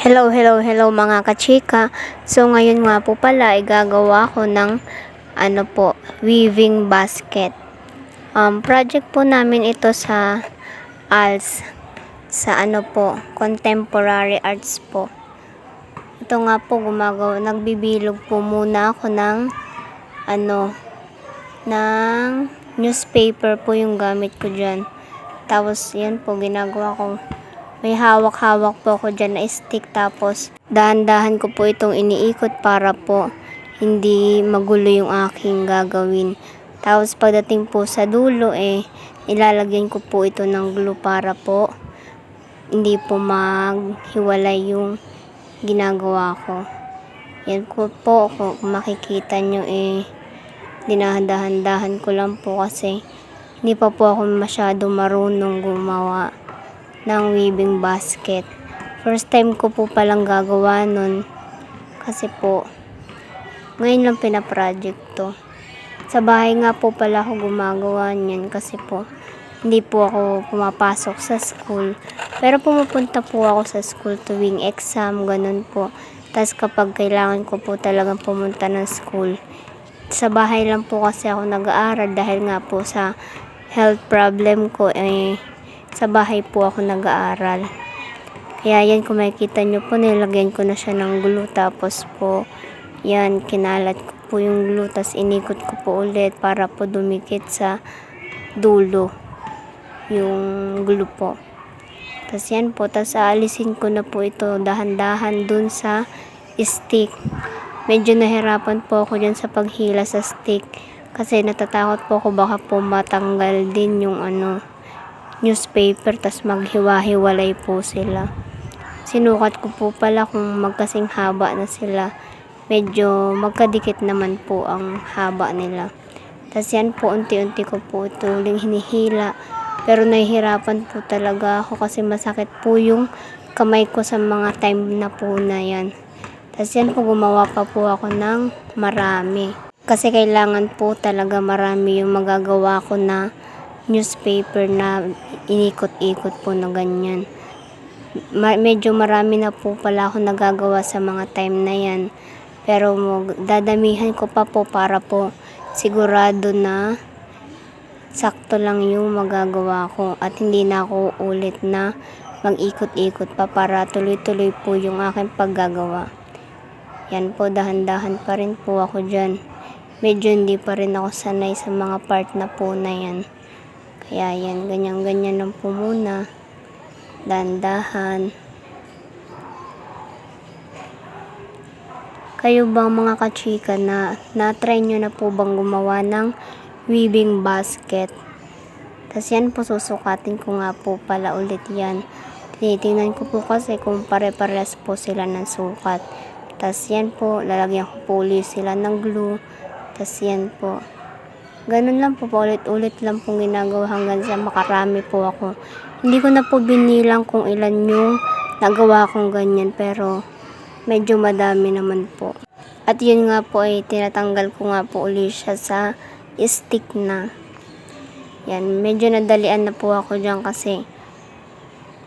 Hello mga kachika. So ngayon nga po pala ay gagawa ko ng weaving basket. Project po namin ito sa ALS, sa Contemporary Arts po. Ito nga po nagbibilog po muna ako ng ng newspaper po yung gamit ko dyan. Tapos yan po ginagawa ko. May hawak-hawak po ako dyan na stick, tapos dahan-dahan ko po itong iniikot para po hindi magulo yung aking gagawin. Tapos pagdating po sa dulo ilalagyan ko po ito ng glue para po hindi po maghiwalay yung ginagawa ko. Yan po kung makikita nyo dinahan-dahan ko lang po kasi hindi pa po ako masyado marunong gumawa ng weaving basket. First time ko po palang gagawa nun kasi po ngayon lang pinaproject to. Sa bahay nga po pala ako gumagawa niyan kasi po hindi po ako pumapasok sa school. Pero pumupunta po ako sa school tuwing exam, ganun po. Tapos kapag kailangan ko po talagang pumunta ng school, sa bahay lang po kasi ako nag-aaral dahil nga po sa health problem ko sa bahay po ako nag-aaral. Kaya yan, kung makikita nyo po, nilagyan ko na siya ng glue. Tapos po, yan, kinalat ko po yung glue. Tapos inikot ko po ulit para po dumikit sa dulo yung glue po. Tapos yan po, tapos aalisin ko na po ito dahan-dahan dun sa stick. Medyo nahirapan po ako dyan sa paghila sa stick kasi natatakot po ako baka po matanggal din yung newspaper, tas maghiwa-hiwalay po sila. Sinukat ko po pala kung magkasing haba na sila. Medyo magkadikit naman po ang haba nila. Tas yan po, unti-unti ko po ito hinihila. Pero nahihirapan po talaga ako kasi masakit po yung kamay ko sa mga time na po na yan. Tas yan po, gumawa pa po ako ng marami. Kasi kailangan po talaga marami yung magagawa ko na newspaper na inikot-ikot po na ganyan. Medyo marami na po pala ako nagagawa sa mga time na yan. Pero dadamihan ko pa po para po sigurado na sakto lang yung magagawa ko at hindi na ako ulit na mag-ikot-ikot pa para tuloy-tuloy po yung aking paggagawa. Yan po, dahan-dahan pa rin po ako dyan. Medyo hindi pa rin ako sanay sa mga part na po na yan. Kaya yan, ganyan-ganyan lang po muna. Dahan-dahan. Kayo bang mga kachika na-try nyo na po bang gumawa ng weaving basket? Tapos yan po, susukatin ko nga po pala ulit yan. Tinitingnan ko po kasi kung pare-pares po sila ng sukat. Tapos yan po, lalagyan ko po ulit sila ng glue. Tapos yan po. Ganun lang po, paulit-ulit lang pong ginagawa hanggang sa makarami po ako. Hindi ko na po binilang kung ilan yung nagawa kong ganyan, pero medyo madami naman po. At yun nga po tinatanggal ko nga po ulit siya sa stick na. Yan, medyo nadalian na po ako dyan kasi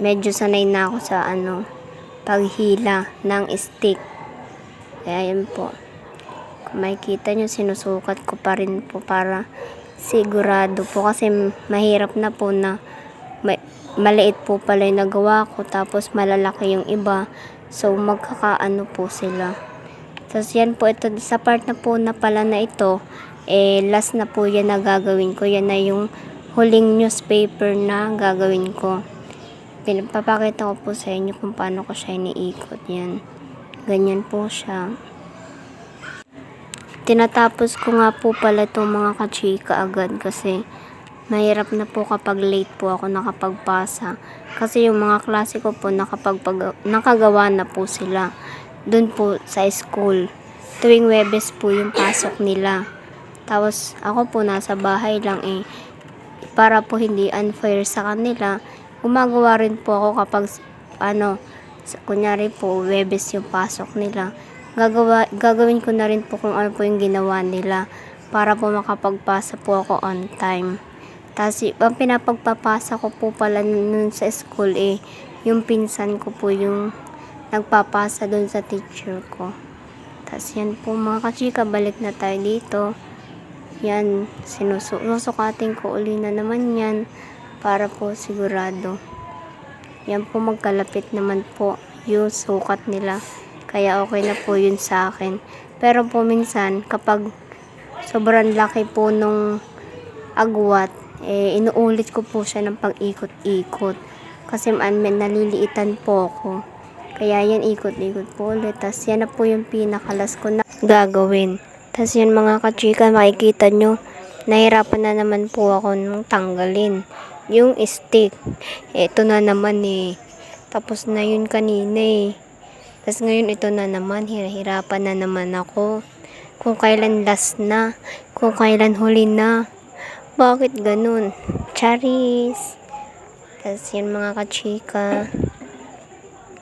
medyo sanay na ako sa paghila ng stick. Kaya yan po. Kung makikita nyo, sinusukat ko pa rin po para sigurado po kasi mahirap na po na maliit po pala yung nagawa ko tapos malalaki yung iba, so magkakaano po sila. Tapos yan po, ito sa part na po na pala na ito last na po yan na gagawin ko. Yan na yung huling newspaper na gagawin ko. Papakita ko po sa inyo kung paano ko siya iniikot. Yan, ganyan po siya. Tinatapos ko nga po pala itong mga kachika agad kasi mahirap na po kapag late po ako nakapagpasa. Kasi yung mga klase ko po nakagawa na po sila dun po sa school. Tuwing Webes po yung pasok nila. Tapos ako po nasa bahay lang para po hindi unfair sa kanila. Gumagawa rin po ako kapag kunyari po Webes yung pasok nila. Gagawin ko na rin po kung ano po yung ginawa nila para po makapagpasa po ako on time. Tapos ang pinapagpapasa ko po pala nun sa school yung pinsan ko po yung nagpapasa dun sa teacher ko. Tapos yan po mga kachika, balik na tayo dito. Yan, sinusukatin ko uli na naman yan para po sigurado. Yan po, magkalapit naman po yung sukat nila. Kaya okay na po yun sa akin. Pero po minsan, kapag sobrang laki po nung agwat, inuulit ko po siya ng pag-ikot-ikot. Kasi naliliitan po ako. Kaya yan, ikot-ikot po ulit. Tapos yan na po yung pinakalas ko na gagawin. Tapos yan mga kachika, makikita nyo, nahirapan na naman po ako nung tanggalin yung stick. Ito na naman tapos na yun kanina Tapos ngayon ito na naman, hirapan na naman ako. Kung kailan last na, kung kailan huli na. Bakit ganun? Charis! Tapos yan mga kachika,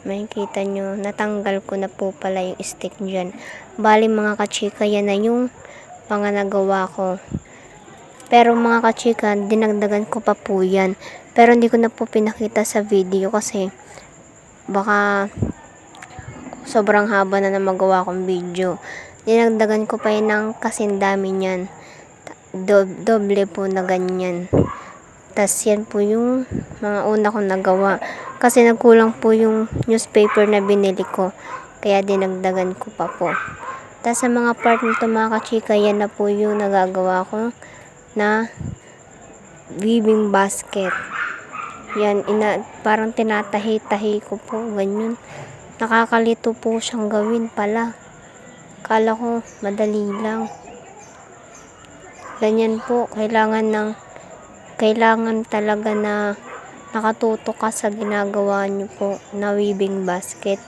makikita nyo, natanggal ko na po pala yung stick dyan. Bali mga kachika, yan na yung mga nagawa ko. Pero mga kachika, dinagdagan ko pa po yan. Pero hindi ko na po pinakita sa video kasi baka sobrang haba na magawa kong video. Dinagdagan ko pa yan ng kasindami niyan. Doble po na ganyan. Tas yan po yung mga una kong nagawa. Kasi nagkulang po yung newspaper na binili ko. Kaya dinagdagan ko pa po. Tas sa mga part nito mga kachika, yan na po yung nagagawa ko na weaving basket. Yan, parang tinatahi-tahi ko po, ganyan. Nakakalito po siyang gawin pala. Kala ko madali lang. Ganyan po, kailangan talaga na nakatuto ka sa ginagawa niyo po na weaving basket.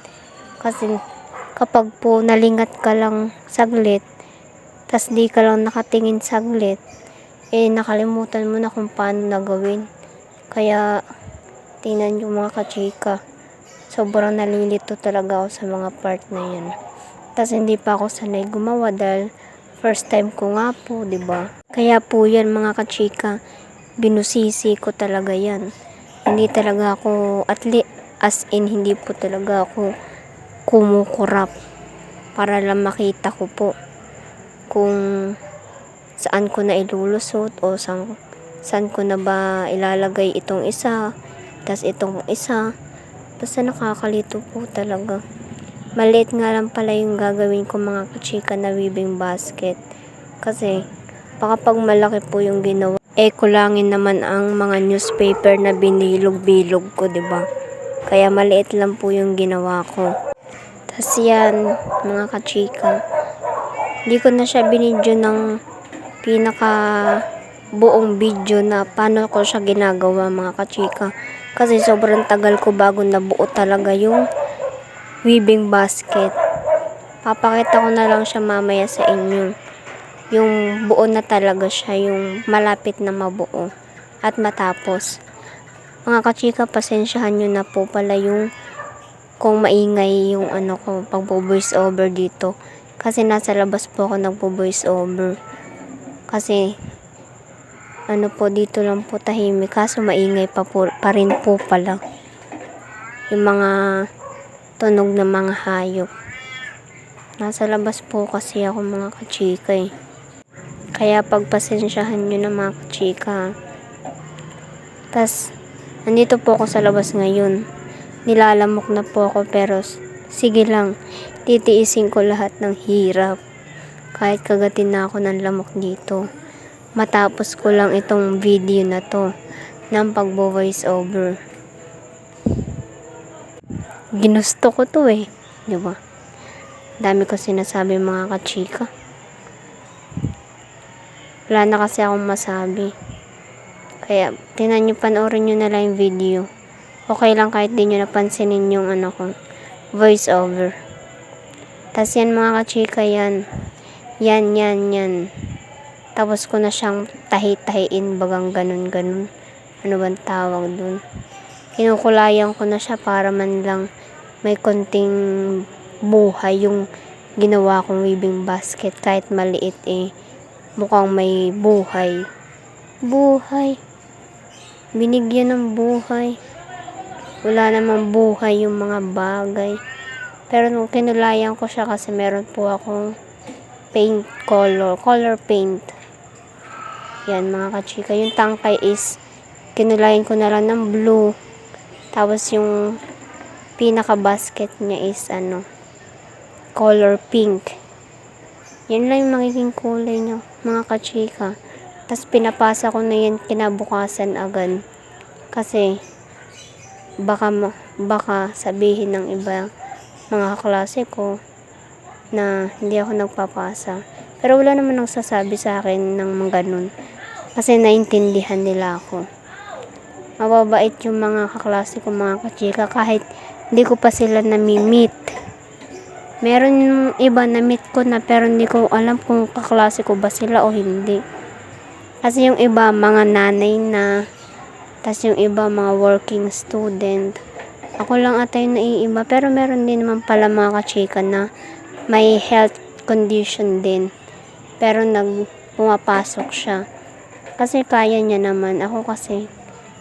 Kasi kapag po nalingat ka lang saglit, tas di ka lang nakatingin saglit, nakalimutan mo na kung paano na gawin. Kaya tingnan nyo mga kachika, sobrang nalilito talaga ako sa mga part na yan. Tas hindi pa ako sanay gumawa dahil first time ko nga po, diba? Kaya po yan mga kachika, binusisi ko talaga yan. Hindi talaga ako, hindi po talaga ako kumukurap para lang makita ko po kung saan ko na ilulusot o saan ko na ba ilalagay itong isa, tas itong isa. Basta nakakalito po talaga. Maliit nga lang pala yung gagawin ko mga kachika na weaving basket. Kasi baka pag malaki po yung ginawa, kulangin naman ang mga newspaper na binilog-bilog ko, diba? Kaya maliit lang po yung ginawa ko. Tas yan mga kachika, hindi ko na siya binidyo ng pinaka buong video na paano ko siya ginagawa mga kachika. Kasi sobrang tagal ko bago nabuo talaga yung weaving basket. Papakita ko na lang siya mamaya sa inyo. Yung buo na talaga siya, yung malapit na mabuo at matapos. Mga kachika, pasensyahan nyo na po pala yung kung maingay yung pagbo-voice over dito. Kasi nasa labas po ako nagpo-voice over. Kasi po dito lang po tahimik, kaso maingay pa rin po pala yung mga tunog ng mga hayop. Nasa labas po kasi ako mga kachika Kaya pagpasensyahan nyo na mga kachika. Tas nandito po ako sa labas ngayon. Nilalamok na po ako pero sige lang, titiisin ko lahat ng hirap. Kahit kagatin na ako ng lamok dito. Matapos ko lang itong video na to ng pagbo-voice over. Ginusto ko to diba? Dami ko sinasabi mga kachika. Wala na kasi akong masabi. Kaya tingnan nyo, panoorin nyo na lang yung video. Okay lang kahit di nyo napansinin yung voice over. Tas yan mga kachika, yan. Tapos ko na siyang tahi-tahiin, bagang ganun. Ano bang tawag dun? Kinukulayan ko na siya para man lang may konting buhay yung ginawa kong weaving basket. Kahit maliit mukhang may buhay. Binigyan ng buhay. Wala namang buhay yung mga bagay. Pero nung kinulayan ko siya kasi meron po akong paint color paint. Yan mga kachika. Yung tangkay is kinulayan ko na lang ng blue. Tapos yung pinaka basket niya is color pink. Yan lang yung magiging kulay niya mga kachika. Tapos pinapasa ko na yan kinabukasan agad. Kasi baka sabihin ng iba mga kaklase ko na hindi ako nagpapasa. Pero wala naman nagsasabi sa akin ng mga ganun. Kasi naintindihan nila ako. Mababait yung mga kaklase ko mga kachika kahit hindi ko pa sila nami-meet. Meron yung iba na meet ko na pero hindi ko alam kung kaklase ko ba sila o hindi. Kasi yung iba mga nanay na, tas yung iba mga working student. Ako lang ata yung naiiba pero meron din naman pala mga kachika na may health condition din. Pero pumapasok siya. Kasi kaya niya naman. Ako kasi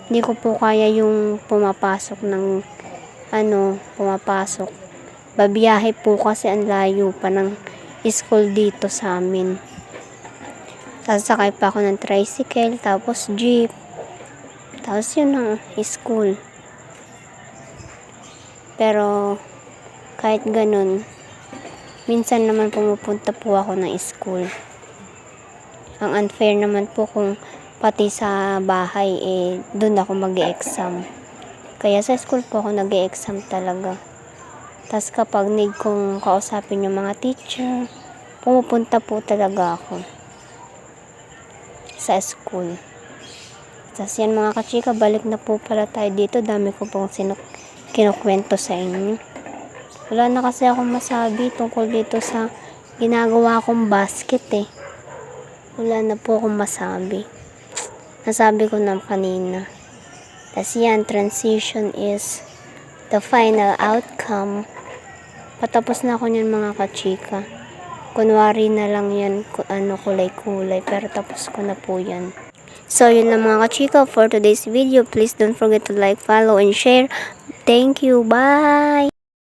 hindi ko po kaya yung pumapasok ng pumapasok. Babiyahe po kasi ang layo pa ng school dito sa amin. Sasakay pa ako ng tricycle, tapos jeep. Tapos yun ang school. Pero kahit ganun, minsan naman pumupunta po ako ng school. Ang unfair naman po kung pati sa bahay doon ako mag-e-exam. Kaya sa school po ako nag-e-exam talaga. Tapos kapag need kong kausapin yung mga teacher, pumupunta po talaga ako sa school. Tapos yan mga kachika, balik na po pala tayo dito. Dami ko pong kinukwento sa inyo. Wala na kasi akong masabi tungkol dito sa ginagawa kong basket Wala na po akong masabi. Nasabi ko na kanina. Tapos yan, transition is the final outcome. Patapos na ako niyan mga kachika. Kunwari na lang yan kulay-kulay. Pero tapos ko na po yan. So yun lang mga kachika for today's video. Please don't forget to like, follow, and share. Thank you. Bye!